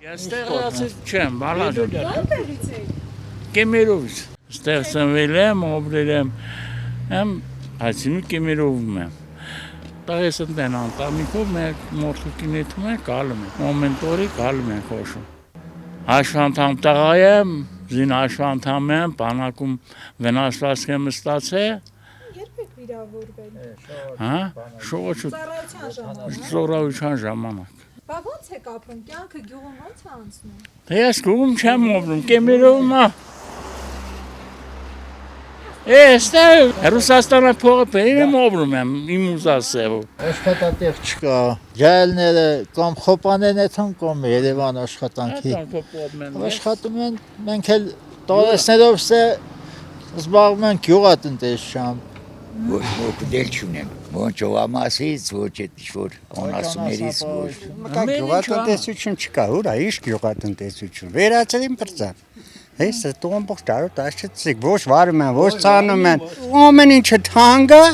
Ես տեղացի չեմ, բալաժ։ Որտեղից եք։ Կեմերովից։ Ստեղ ծնվել եմ, ապրել եմ, այսինքն Կեմերովում եմ։ Տղես ընտեն անտամիքով մենք մորթուկին եթում ենք, գալում ենք, մոմենտորի գալում ենք հոշում։ Հաշվանդամ տղա եմ, զին հաշվանդամ եմ, բանակում վնասվածք եմ ստացել։ Երբ եք վիրավորվել։ Հա, շողոչու ծառայության ժամանակ։ Բա ո՞նց եք ապրում, կյանքը գյուղում ո՞նց է անցնում։ Դե ես գյուղում չեմ ապրում, Կեմերովում է։ Այստեղ Ռուսաստանը փողը բերել եմ ապրում եմ, իմ ուզածով։ Աշխատատեղ չկա, ջայլները կամ խոպաներն են կամ Երևան աշխատանքի։ Աշխատում են, մենք էլ տորեսներով զբաղվում ենք գյուղատնտեսությամբ։ Ոչ դել չունեմ, ոչ ջոամասից, ոչ ինչ-որ անասուներից, ոչ։ Գյուղատնտեսություն չկա, ուրա, ինչ գյուղատնտեսություն, վերացել եմ բրծան։ Այս տոն բող տարոտ աշեցիկ, ոչ վարում են, ոչ ցանում են, ամեն ինչը թանկ է,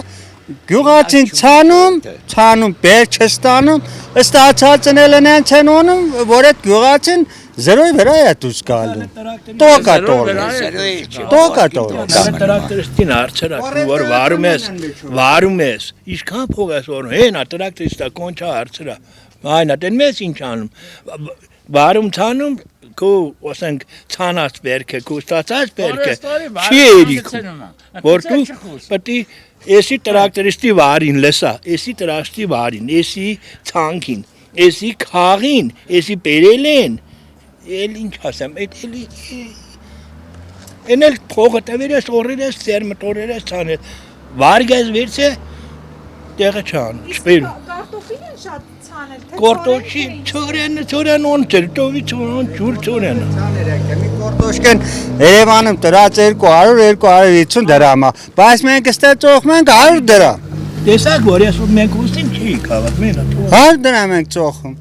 գյուղացին ցանում, բեր չստանում, ստացածն էլ են ցենում, որ այդ գյուղացին զրոյ վրա է դուս գալու։ Տոկա Տրակտորիստին հարցրա, որ վարում ես, ինչքան փող ես որում, հենա տրակտորիստա կոնչա հարցրա, այնա դեն մեզ ինչ անում, վարում ցանում, քո ասենք ցանած բերքը, քո ստացած բերքը, չի երիքում, որ դու պետք է էսի տրակտորիստի վարին լսա, էսի տրակտորիստի վարին, էսի ցանկին, էսի խաղին, էսի բերել են, էլ ինչ ասեմ, էնել փողը տվերես, օրերես, ծերմտորերես ցանել, վարգես վերցե, տեղը չան, չվերում։ Կարտոֆիլ են շատ ցանել, թե Կորտոշի չորեն օնցել, տովի ջուր չորեն։ Մի կորտոշկեն Երևանում տրած 200-250 դրամ է, բայց մենք ստացող մենք 100 դրամ։ Տեսակ որ ես մենք ուստին չի քաղաք մենա։ 100 դրամ ենք ծոխում։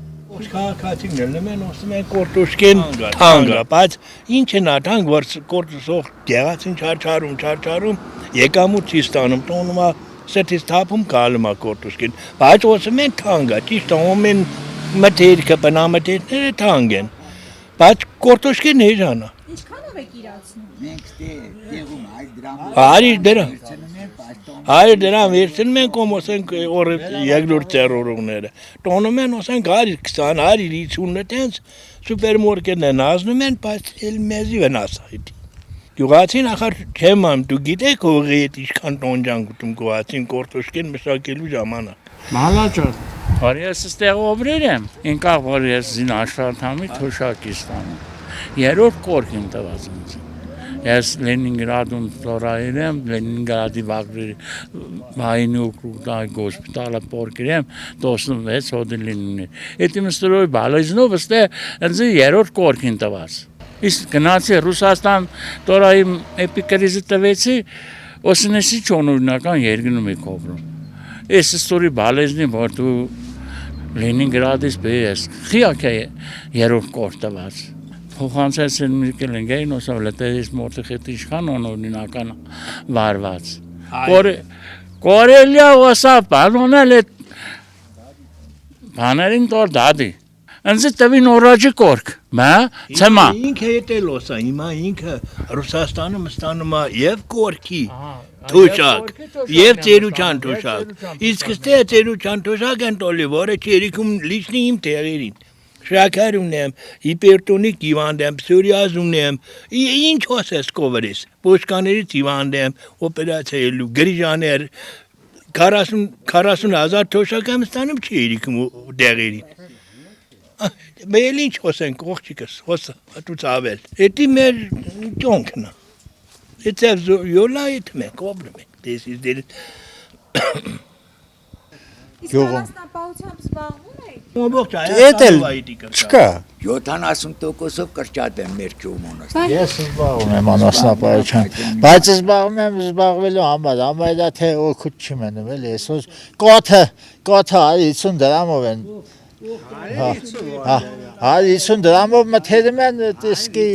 Քաղաքացիներն են ասում են կորտոշկեն թանկա, բայց ինչ է նա թանկ որ կորտոսող գեղացին չարչարում, եկամուտ չի ստանում, տոնումա Սեթից թափում գալում է կորտոշկին, բայց ոսում են թանկա, ճիշտ ամեն մթերքը, բնամթերքները թանկ են, բայց կորտոշկին էժան է։ Ինչքանով եք իրացնում։ Մենք տեղում 100 դրամ վերցնում են կոմ ասենք օրը երկրորդ ծերորողները, տոնում են ասենք 120, 150 տենց սուպերմարկետն են ազնում են, բայց էլ մեզի վնաս է։ Գյուղացին ախր չեմ ամ, դու գիտեք հողի հետ ինչքան տոնջան գտում գյուղացին կորտոշկեն մշակելու ժամանակ։ Մալաճար, որ ես ստեղ ապրել եմ, ինքաղ որ ես զին աշխատամի թոշակի ստանում, երորդ կորքին տված ինձ։ Ես Լենինգրադում ծորայել եմ, Լենինգրադի վայնի ուկրուկտայի գոսպիտալը պորկել եմ, 16 հոդելիններ։ Էդ իմ ստրոյ բալեզնով ստեղ ինձ երորդ կորքին տված։ Իսկ գնացի Ռուսաստան տորայիմ էպիկրիզի տվեցի, օսնեսի չոնորինական երկնում եք օբրում։ Ես ստորի բալեզնի, որ դու Լենինգրադից բես, խիակ է երորդ կոր տված։ Փոխանցած են միրկել են գային, ոսավ լետերից մորտի խետ իշխան օնորինական վարված։ Կորելյա ոսավ բանոնել էտ բաներին տոր դադի։ Ընձի տվին օրաջի կորք, մա, ծեմա։ Ինքը հետել ոսա, հիմա ինքը Ռուսաստանում ստանում է և կորքի թոշակ, և ծերուչան թոշակ, իսկ ստե ծերուչան թոշակ են տոլի, որը չերիքում լիչնի իմ տեղերին, շաքար ունեմ, հիպերտոնիկ հիվանդ եմ, պսորիազ ունեմ, ինչ հոսես կովրես, պոշկաներից հիվանդ եմ, օպերացիայելու, գրիժաներ, 40,000 թոշակ եմ ստանում չերիքում տեղերին։ Meil ինչ հոսենք ողջիկս, հոսը, հատուց ավել, էտի մեր ճոնքն է, էցև յոլա էտ մենք, ոբրում ենք, դեսից դերից։ Իսկ անասնապահությամբ զբաղվում եք։ Ողջ Էդ էլ չկա։ 70%-ով կրճատ են մեր գյուղում անասնապահ։ Ես զբաղվում եմ անասնապահությամբ, բայց զբաղվելու համար դա թե օգուտ չի մնում, էլի այսօր կոթը 50 դրամով են։ 50 դրամով մթերում են տեսքի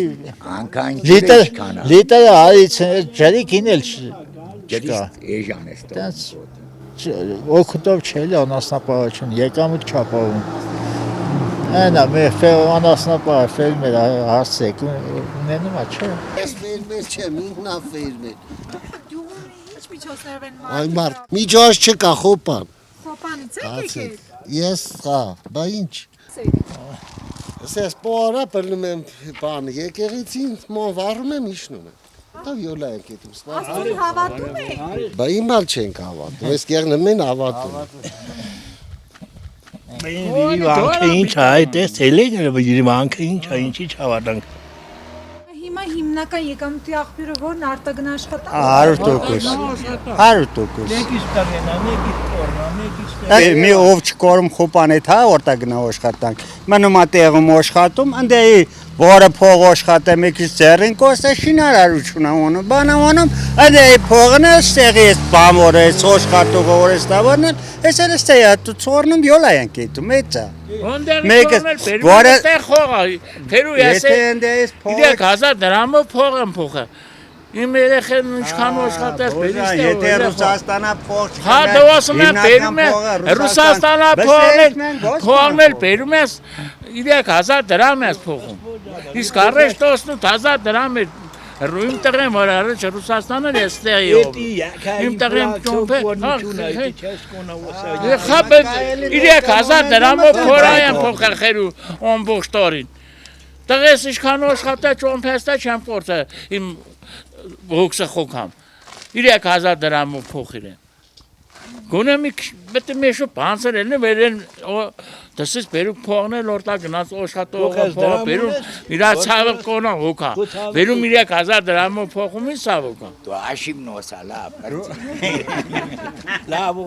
լիտերը 50 ջրիկին էլ չկա։ Էժան է ստում։ Օգուտով չէ, անասնապահություն, եկամուտ չապահում։ Այնա մեր անասնապահ ֆերմեր հարցեք ունենում է, չէ։ Ես ֆերմեր չեմ, ինքնա ֆերմեր։ Գյուղում ինչ միջոցներով են Այ մարդ, միջոց չկա, խոպան։ Խոպանից եք եկել։ Ես, բա ինչ։ Ես պոարա բռնում եմ բան, եկեղեցին ման վառում եմ իշնում եմ։ Դա վիոլա եք ետում ստա։ Աստծուն հավատում եք։ Բա իմալ չենք հավատում, ես կեղնում են հավատում։ Վանքը ինչ է, այդպես էլի վանքը ինչ է, ինչի չհավատանք։ Հիմա հիմնական եկամուտի աղբյուրը որն արտագն աշխատանք։ 100%։ 100%։ Մեկից տղենա, մեկից կորնա, մեկից Մի ով չկորում խոպան է, հա, որտագնա աշխատանք։ Մնում է տեղում աշխատում, ընդ է որը փող աշխատե մեկից ձեռին կոստը շինարարություն է ունում, բան անում, ընդ է փողն է, ստեղի է բամորը, աշխատողը որես դավարնեն, ես էլ ստե է ծորնում յոլա են կետում, էցա։ Ոնդեր որը տեղ խողա, թերու Եթե ես ընդ է փող 3000 դրամով փող եմ փոխը։ Իմ երեխեն ինչքան աշխատես բերիշտ է։ Եթե Ռուսաստանա փող Հա դու ասում ես բերում ես Ռուսաստանա փողն էլ բերում ես 3000 դրամ ես փոխում։ Իսկ առաջ 18000 դրամ է Իմ տղեմ որ առաջ Ռուսաստանը ես տեղի Իմ տղեմ ճոմփե Խաբը 3000 դրամով փորայեմ փոխել խերու ամբողջ տարին Տղես ինչքան աշխատա ճոմփեստա չեմ փորձը իմ հոգսը խոքամ 3000 դրամով փոխել եմ Գոնե մի պետք է մեշո բանցեր ելնի վերեն դասից բերու փողնել օրտա գնաց աշխատողը փողը բերում իրա ցավը կոնա հոգա բերում 3000 դրամով փոխում ինչ ցավոքա Դու աշիմն օսա լավ լավ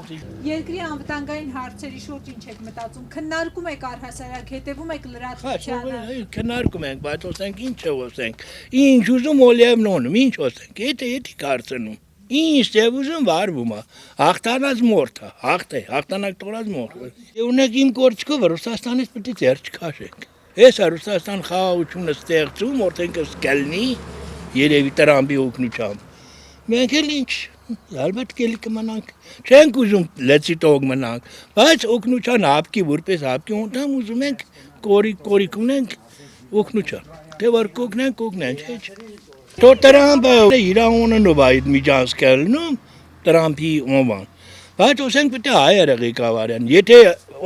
Երկրի անվտանգային հարցերի շուրջ ինչ եք մտածում քննարկում եք առհասարակ հետևում եք լրատվությանը քննարկում ենք բայց ասենք ինչ ասենք ինչ ուզում օլիեմ նոնում ինչ ասենք եթե կարծնում Ինչ դեպ ուզում վարվում է, հաղթանած մորթը, հաղթանակ տորած մորթը։ Ունեք իմ կորցկով Ռուսաստանից պետք է ձեր չքաշենք։ Ես Ռուսաստան խաղաղությունը ստեղծում, որտեղ կլինի երևի Տրամպի օգնությամբ։ Մենք էլ ինչ, ալբետ կելի կմնանք։ Չենք ուզում լեցի տող մնանք, բայց օգնության հապկի, որպես հապկի անդամ ուզում ենք կորիկ ունենք օգնության։ Թե որ կօգնենք, չէ։ То Трампа իրանունով այդ միջանցքելնում Տրամպի անվան։ Բայց ասենք պետք է հայերը ղեկավարեն։ Եթե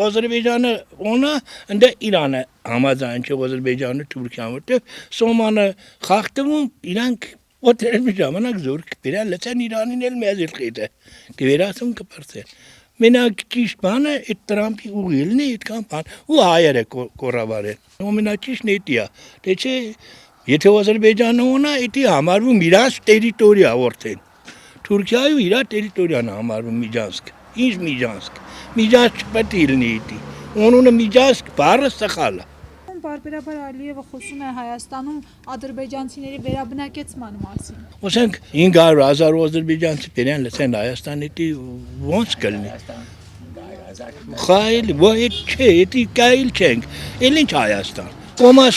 Ադրբեջանը ունա, ընդ Իրանը համաձայն չէ Ադրբեջանը Թուրքիան, որտեղ Սոմանը խախտվում իրանք օտերմի ժամանակ զորք բերան լցան Իրանին էլ մեզ իլխիդը։ Գերասում կպրծեն։ Մենակ ճիշտ բանը այդ Տրամպի ուղիլն է այդքան բան ու հայերը կորավարեն։ Ամենաճիշտն է դա։ Դե չէ Եթե Ադրբեջանը ունա, դա համարվում իրանց տերիտորիա որտեն։ Թուրքիայում իր տերիտորիան համարվում միջանցք։ Ինչ միջանցք։ Միջանցք չպետք է լինի դա։ Անունը միջանցք բառը սխալ է։ Բարբերաբար Ալիևը խոսում է Հայաստանում ադրբեջանցիների վերաբնակեցման մասին։ Ասենք 500,000 ադրբեջանցի բերեն լցեն Հայաստանի դի ոնց կլինի։ Խայլ, ոյ չէ, դա կայլ չենք։ Էլ ինչ Հայաստան։ Կոմաց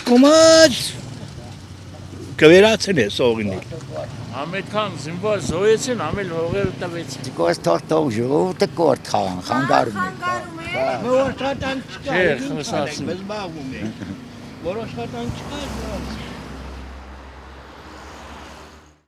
Կվերացն է սողինել։ Ամետքան զինվոր զոյեցին, ամել հողերը տվեցին։ Գոս թող ժողովուրդը կորտ խանգարում է։ Որոշ հատանք չկա, Չէ, խոսացին։ զբաղվում ենք։ Որոշ հատանք չկա,